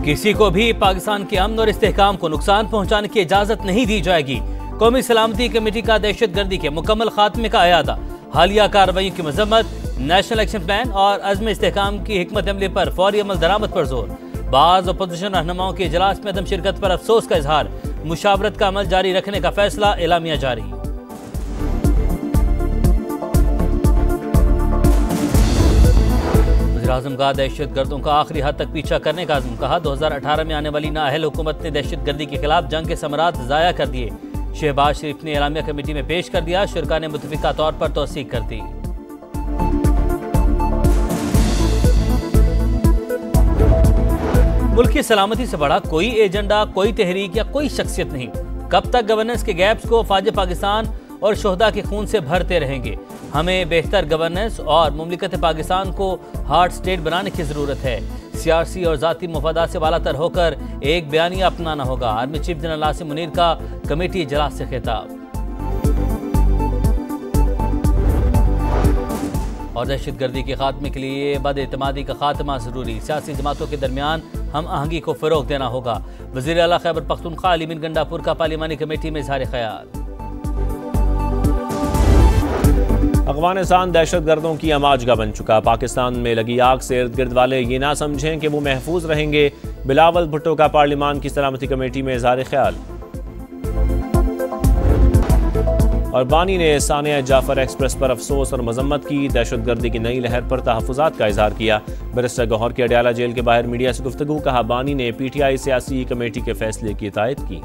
किसी को भी पाकिस्तान के अमन और इस्तेहकाम को नुकसान पहुंचाने की इजाजत नहीं दी जाएगी। कौमी सलामती कमेटी का दहशतगर्दी के मुकम्मल खात्मे का अयादा, हालिया कार्रवाई की मजम्मत, नेशनल एक्शन प्लान और अज़्म इस्तेहकाम की हिकमत अमली पर फौरी अमल दरामद पर जोर। बाज़ अपोजिशन रहनुमाओं के इजलास में अदम शिरकत पर अफसोस का इजहार, मुशावरत का अमल जारी रखने का फैसला, एलामिया जारी। वज़ीर-ए-आज़म का दहशतगर्दों का आखिरी हद तक पीछा करने का आज़म, कहा 2018 में आने वाली नाअहल हुकूमत ने दहशतगर्दी के खिलाफ जंग के समरात ज़ाया कर दिए। शहबाज शरीफ ने एलामिया कमेटी में पेश कर दिया, शुरा ने मुतफ़िका तौर पर तौसीक कर दी। मुल्क की सलामती से बड़ा कोई एजेंडा, कोई तहरीक या कोई शख्सियत नहीं। कब तक गवर्नेंस के गैप्स को फाज पाकिस्तान और शोहदा के खून से भरते रहेंगे? हमें बेहतर गवर्नेंस और मुमलिकत पाकिस्तान को हार्ड स्टेट बनाने की ज़रूरत है। सियासी और ज़ाती मफादात से बालातर होकर एक बयानिया अपनाना होगा। Army chief general Asim Munir का कमेटी इजलास से खिताब। और दहशतगर्दी के खात्मे के लिए बदएतमादी का खात्मा ज़रूरी, सियासी जमातों के दरमियान हम आहंगी को फ़रोग़ देना होगा। वज़ीर आला खैबर पख्तूनख्वा अली मीन गंडापुर का पार्लिमानी कमेटी में इज़हार ख्याल। अफगानिस्तान दहशतगर्दों की अमाजगा बन चुका। पाकिस्तान में लगी आग से इर्द गिर्द वाले ये ना समझें कि वो महफूज रहेंगे। बिलावल भुट्टो का पार्लिमान की सलामती कमेटी में इज़हार ख्याल। और बानी ने सानिया जाफर एक्सप्रेस पर अफसोस और मजम्मत की। दहशतगर्दी की नई लहर पर तहफ़्फ़ुज़ात का इज़हार किया। बैरिस्टर गौहर की अडयाला जेल के बाहर मीडिया से गुफ्तगू, कहा बानी ने PTI सियासी कमेटी के फैसले की तायद की।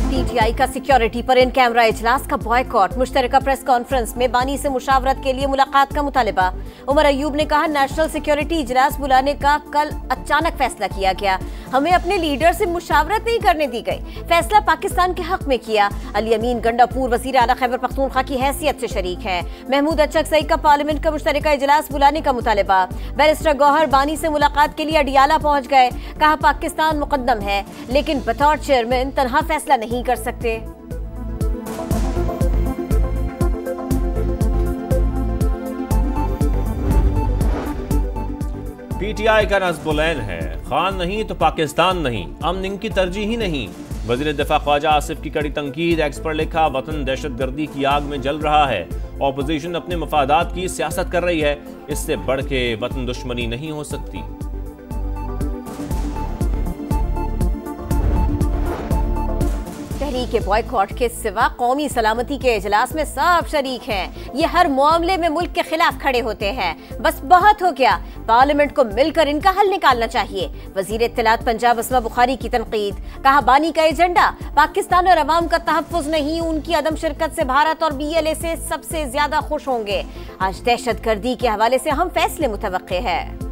PTI का सिक्योरिटी पर इन कैमरा इजलास का बॉयकॉट, मुश्तरका प्रेस कॉन्फ्रेंस में बानी से मुशावरत के लिए मुलाकात का मुतालिबा। उमर अयूब ने कहा नेशनल सिक्योरिटी इजलास बुलाने का कल अचानक फैसला किया गया, हमें अपने लीडर से मुशावरत नहीं करने दी गई, फैसला पाकिस्तान के हक में किया। अली अमीन गंडापुर वज़ीर आला खैबर पख्तूनख्वा की हैसियत से शरीक है। महमूद अचकज़ई का पार्लियामेंट का मुश्तरका इजलास बुलाने का मुतालिबा। बैरिस्टर गौहर बानी से मुलाकात के लिए अडियाला पहुंच गए, कहा पाकिस्तान मुकद्दम है लेकिन बतौर चेयरमैन तनहा फैसला नहीं कर सकते। PTI का नज़्बुलैन है, खान नहीं तो पाकिस्तान नहीं, अमन इनकी तरजीह ही नहीं। वज़ीर दिफा ख्वाजा आसिफ की कड़ी तंकीद, एक्स पर लिखा वतन दहशतगर्दी की आग में जल रहा है, ऑपोजिशन अपने मफादात की सियासत कर रही है, इससे बढ़ के वतन दुश्मनी नहीं हो सकती। तहरीक बॉयकॉट के सिवा कौमी सलामती के इजलास में सब शरीक हैं। ये हर मामले में मुल्क के खिलाफ खड़े होते हैं। बस बहुत हो गया, पार्लियामेंट को मिलकर इनका हल निकालना चाहिए। वजीर इत्तलात पंजाब अस्मा बुखारी की तनकीद, कहा बानी का एजेंडा पाकिस्तान और अवाम का तहफ़्फ़ुज़ नहीं, उनकी अदम शिरकत से भारत और BLA से सबसे ज्यादा खुश होंगे। आज दहशतगर्दी के हवाले से हम फैसले मुतवक्के है।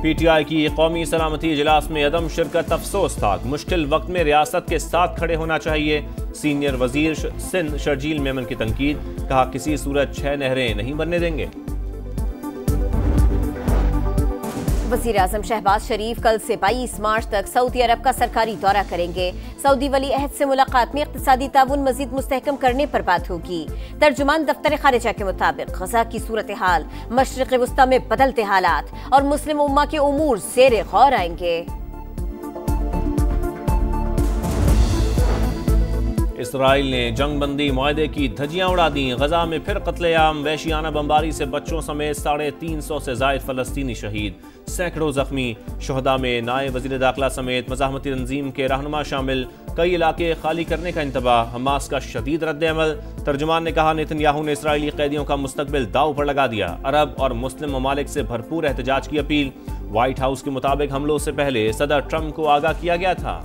PTI की कौमी सलामती इजलास में अदम शिरकत अफसोसनाक, मुश्किल वक्त में रियासत के साथ खड़े होना चाहिए। सीनियर वजीर सिंध शर्जील मेमन की तनकीद, कहा किसी सूरत 6 नहरें नहीं बनने देंगे। वज़ीर आज़म शहबाज शरीफ कल से 22 मार्च तक सऊदी अरब का सरकारी दौरा करेंगे। सऊदी वली अहद से मुलाकात में इक़्तिसादी ताउन मज़ीद मुस्तहकम करने पर बात होगी। तर्जुमान दफ्तर खारिजा के मुताबिक गज़ा की सूरत हाल, मशरिक़ वुस्ता में बदलते हालात और मुस्लिम उम्मा के उमूर ज़ेरे गौर आएंगे। इसराइल ने जंगबंदी मुआहदे की धज्जियां उड़ा दी। गजा में फिर कत्लेआम, वहशियाना बमबारी से बच्चों समेत 350 से ज़ायद फ़लस्तीनी शहीद, सैकड़ों जख्मी। शोहदा में नायब वज़ीर दाखिला समेत मज़ाहमती तंजीम के रहनुमा शामिल। कई इलाके खाली करने का इंतबाह, हमास का शदीद रद्द-ए-अमल। तर्जुमान ने कहा नेतन्याहू ने इसराइली कैदियों का मुस्तकबिल दाव पर लगा दिया। अरब और मुस्लिम ममालिक से भरपूर एहतजाज की अपील। व्हाइट हाउस के मुताबिक हमलों से पहले सदर ट्रंप को आगाह किया गया था।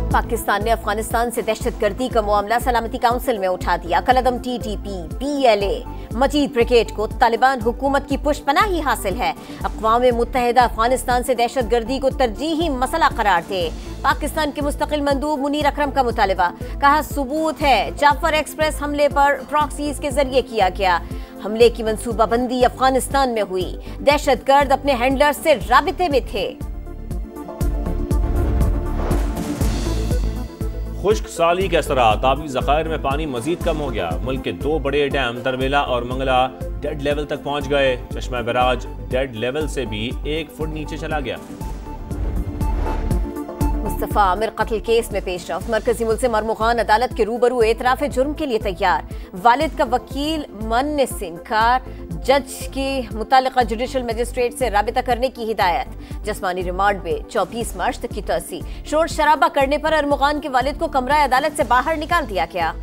पाकिस्तान ने अफगानिस्तान से दहशतगर्दी का मामला सलामती काउंसिल में उठा दिया। कलअदम TTP, BLA, मजीद ब्रिगेड को तालिबान हुकूमत की पुष्पनाही हासिल है। अक़वाम मुत्तहिदा अफगानिस्तान से दहशतगर्दी को तरजीही मसला करार दे। पाकिस्तान के मुस्तकिल मंदूब मुनीर अकरम का मुतालिबा, कहा सबूत है जाफर एक्सप्रेस हमले पर प्रॉक्सीज के जरिए किया गया। हमले की मंसूबाबंदी अफगानिस्तान में हुई, दहशतगर्द अपने हैंडलर्स से राबिते में थे। खुश्क साली के असरात, आबी ज़खायर में पानी मजीद कम हो गया। मुल्क के 2 बड़े डैम तरबेला और मंगला डेड लेवल तक पहुंच गए। चश्मा बैराज डेड लेवल से भी 1 फुट नीचे चला गया। मुस्तफा आमिर कत्ल केस में पेशरफ, मरकजी मुल्ज़िम मरमुगान अदालत के रूबरू एतराफ जुर्म के लिए तैयार। वालिद का वकील मन से इनकार, जज की मुतालिका जुडिशल मजिस्ट्रेट से राबिता करने की हिदायत। जिस्मानी रिमांड में 24 मार्च तक की तोसी। शोर शराबा करने पर अरमुगान के वालिद को कमरा अदालत से बाहर निकाल दिया गया।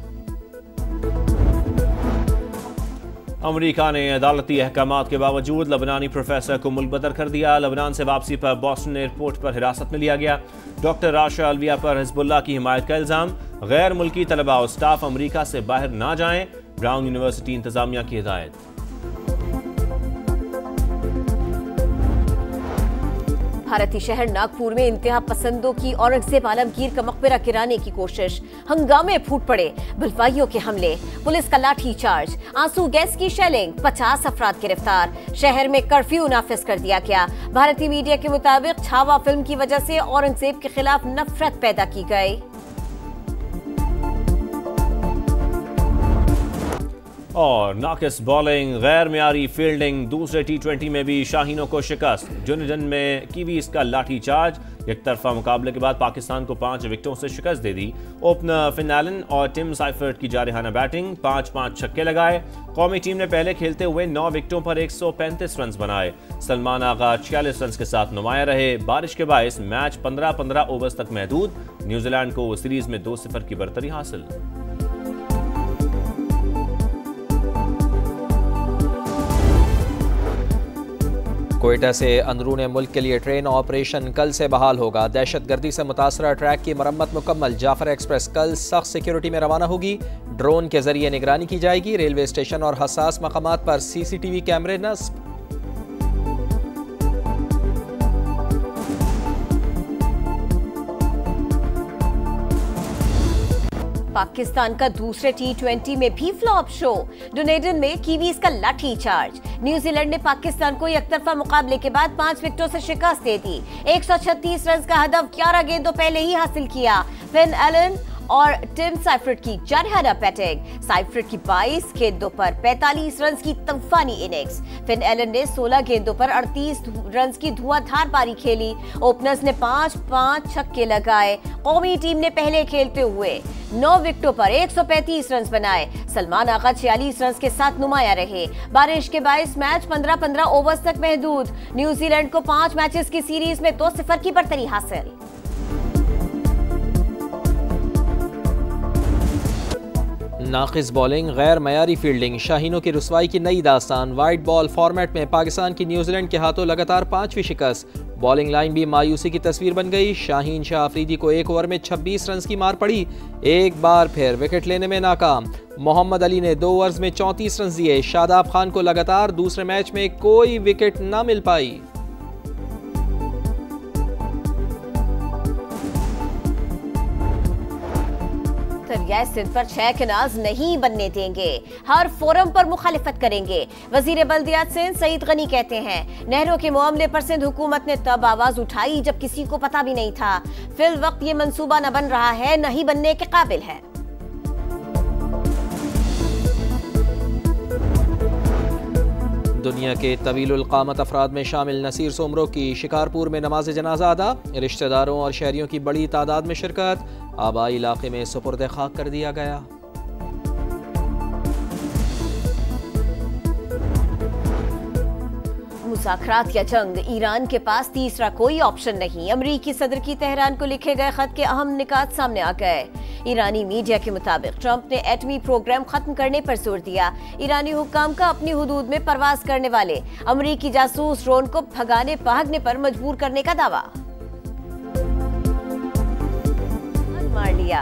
अमरीका ने अदालती अहकामात के बावजूद लबनानी प्रोफेसर को मुल्क बदर कर दिया। लबनान से वापसी पर बॉस्टन एयरपोर्ट पर हिरासत में लिया गया। डॉक्टर राशा अलविया पर हिजबुल्लाह की हिमायत का इल्जाम। गैर मुल्की तलबा और स्टाफ अमरीका से बाहर ना जाएं, ब्राउन यूनिवर्सिटी इंतजामिया की हिदायत। भारतीय शहर नागपुर में इंतहा पसंदों की औरंगजेब आलमगीर का मकबरा गिराने की कोशिश, हंगामे फूट पड़े, भलवाइयों के हमले, पुलिस का लाठी चार्ज, आंसू गैस की शेलिंग, 50 अफराद गिरफ्तार। शहर में कर्फ्यू नाफिज कर दिया गया। भारतीय मीडिया के मुताबिक छावा फिल्म की वजह से औरंगजेब के खिलाफ नफरत पैदा की गई। और नाकिस बॉलिंग, गैर मियारी फील्डिंग, दूसरे T20 में भी शाहीनों को शिकस्त। जुनजन में कीवीज का लाठी चार्ज, एक तरफा मुकाबले के बाद पाकिस्तान को 5 विकेटों से शिकस्त दे दी। ओपनर फिन एलन और टिम साइफर्ट की जारहाना बैटिंग, 5-5 छक्के लगाए। कौमी टीम ने पहले खेलते हुए 9 विकेटों पर 135 रन बनाए। सलमान आगा 46 रन के साथ नुमाया रहे। बारिश के बायस मैच 15-15 ओवर्स तक महदूद। न्यूजीलैंड को सीरीज में 2-0 की बरतरी हासिल। कोयटा से अंदरूने मुल्क के लिए ट्रेन ऑपरेशन कल से बहाल होगा। दहशतगर्दी से मुतासरा ट्रैक की मरम्मत मुकम्मल। जाफर एक्सप्रेस कल सख्त सिक्योरिटी में रवाना होगी। ड्रोन के जरिए निगरानी की जाएगी। रेलवे स्टेशन और हसास मकामात पर CCTV कैमरे नस्ब। पाकिस्तान का दूसरे T20 में भी फ्लॉप शो। डुनेडन में कीवीज का लाठी चार्ज। न्यूजीलैंड ने पाकिस्तान को एकतरफा मुकाबले के बाद 5 विकेटों से शिकस्त दे दी। 136 रन का हदफ 11 गेंदों पहले ही हासिल किया। फिन एलन और टिम साइफर्ट की जारहाना बैटिंग। साइफर्ट की 22 गेंदों पर 45 रन की तूफानी इनिंग्स। फिन एलन ने 16 गेंदों पर 38 रन की धुआंधार पारी खेली। ओपनर्स ने 5-5 छक्के लगाए। कौमी टीम ने पहले खेलते हुए 9 विकेटों पर 135 रन बनाए। सलमान आगा 46 रन के साथ नुमाया रहे। बारिश के बायस मैच 15-15 ओवर्स तक महदूद। न्यूजीलैंड को 5 मैचेस की सीरीज में 2-0 की बरतरी हासिल। नाकिस बॉलिंग, गैर मयारी फील्डिंग, शाहीनों की रुसवाई की नई दास्तान। वाइट बॉल फॉर्मेट में पाकिस्तान की न्यूजीलैंड के हाथों लगातार 5वीं शिकस्त। बॉलिंग लाइन भी मायूसी की तस्वीर बन गई। शाहीन शाह अफरीदी को 1 ओवर में 26 रन की मार पड़ी। एक बार फिर विकेट लेने में नाकाम। मोहम्मद अली ने 2 ओवर्स में 34 रन दिए। शादाब खान को लगातार दूसरे मैच में कोई विकेट न मिल पाई। दरियाए सिंध पर 6 केनाल्स नहीं बनने देंगे। हर फोरम पर मुखालिफत करेंगे। वजीर बल्दियात सिंध सईद गनी कहते हैं, नहरों के मामले पर सिंध हुकूमत ने तब आवाज उठाई जब किसी को पता भी नहीं था। फिल वक्त ये मंसूबा न बन रहा है, न ही बनने के काबिल है। दुनिया के तवीलुल क़ामत अफराद में शामिल नसीर सोमरो की शिकारपुर में नमाज जनाजा अदा। रिश्तेदारों और शहरियों की बड़ी तादाद में शिरकत। आबाई इलाके में सुपुर्द खाक कर दिया गया। मुज़ाकरात या जंग, ईरान के पास तीसरा कोई ऑप्शन नहीं। अमरीकी सदर की तेहरान को लिखे गए खत के अहम निकात सामने आ गए। ईरानी मीडिया के मुताबिक ट्रंप ने एटमी प्रोग्राम खत्म करने पर जोर दिया। ईरानी हुक्काम का अपनी हुदूद में परवाज करने वाले अमरीकी जासूस ड्रोन को भागने पर मजबूर करने का दावा। मार लिया।